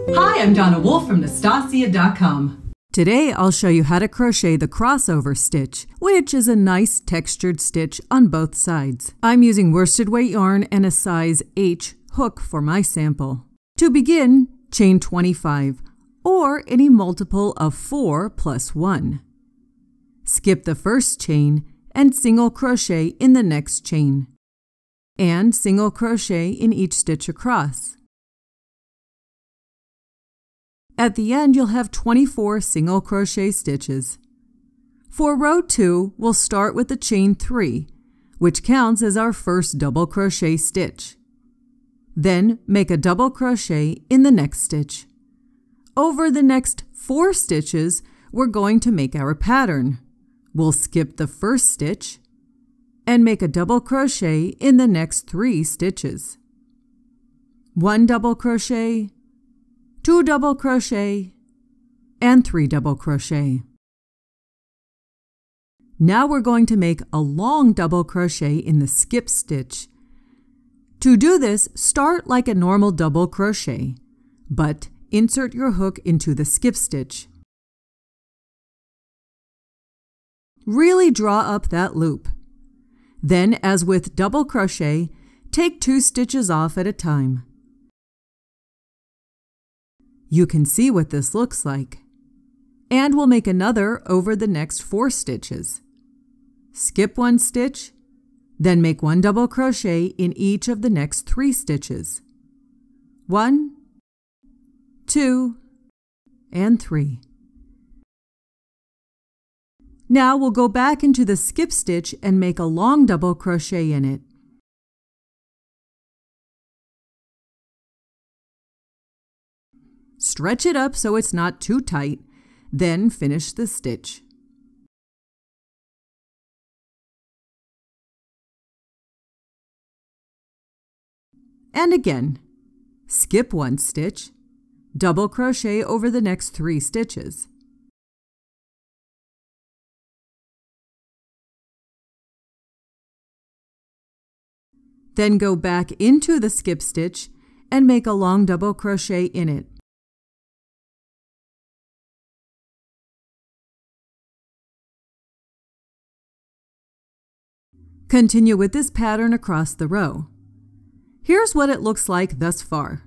Hi, I'm Donna Wolfe from Naztazia.com. Today I'll show you how to crochet the crossover stitch, which is a nice textured stitch on both sides. I'm using worsted weight yarn and a size H hook for my sample. To begin, chain 25, or any multiple of 4 plus 1. Skip the first chain and single crochet in the next chain, and single crochet in each stitch across. At the end, you'll have 24 single crochet stitches. For row 2, we'll start with the chain 3, which counts as our first double crochet stitch. Then make a double crochet in the next stitch. Over the next 4 stitches, we're going to make our pattern. We'll skip the first stitch and make a double crochet in the next 3 stitches. 1 double crochet, 2 double crochet, and 3 double crochet. Now we're going to make a long double crochet in the skip stitch. To do this, start like a normal double crochet, but insert your hook into the skip stitch. Really draw up that loop. Then, as with double crochet, take 2 stitches off at a time. You can see what this looks like. And we'll make another over the next 4 stitches. Skip 1 stitch, then make 1 double crochet in each of the next 3 stitches. 1, 2, and 3. Now we'll go back into the skip stitch and make a long double crochet in it. Stretch it up so it's not too tight, then finish the stitch. And again, skip 1 stitch, double crochet over the next 3 stitches. Then go back into the skip stitch and make a long double crochet in it. Continue with this pattern across the row. Here's what it looks like thus far.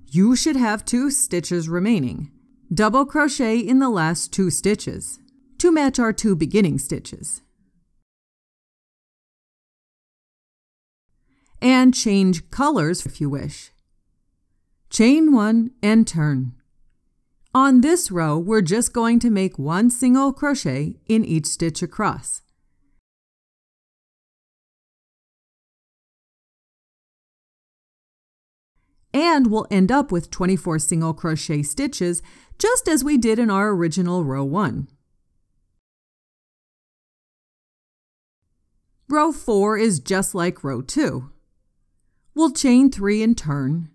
You should have 2 stitches remaining. Double crochet in the last 2 stitches to match our 2 beginning stitches. And change colors if you wish. Chain 1 and turn. On this row, we're just going to make 1 single crochet in each stitch across. And we'll end up with 24 single crochet stitches, just as we did in our original row 1. Row 4 is just like row 2. We'll chain 3 and turn,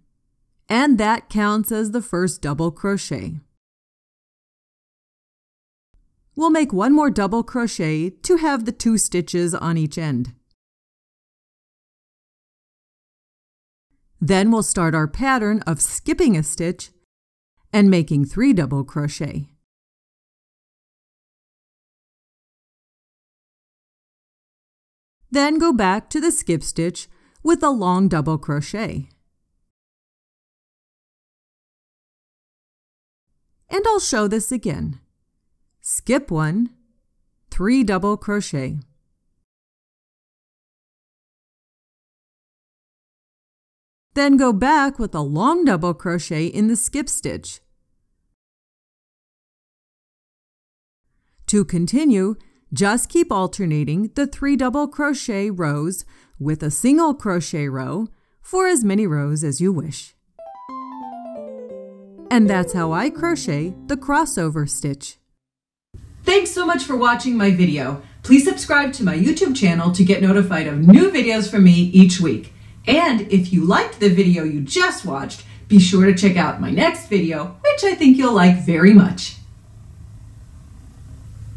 and that counts as the first double crochet. We'll make 1 more double crochet to have the 2 stitches on each end. Then we'll start our pattern of skipping a stitch and making 3 double crochet. Then go back to the skip stitch with a long double crochet. And I'll show this again. Skip 1, 3 double crochet. Then go back with a long double crochet in the skip stitch. To continue, just keep alternating the 3 double crochet rows with a single crochet row for as many rows as you wish. And that's how I crochet the crossover stitch. Thanks so much for watching my video. Please subscribe to my YouTube channel to get notified of new videos from me each week. And if you liked the video you just watched, be sure to check out my next video, which I think you'll like very much.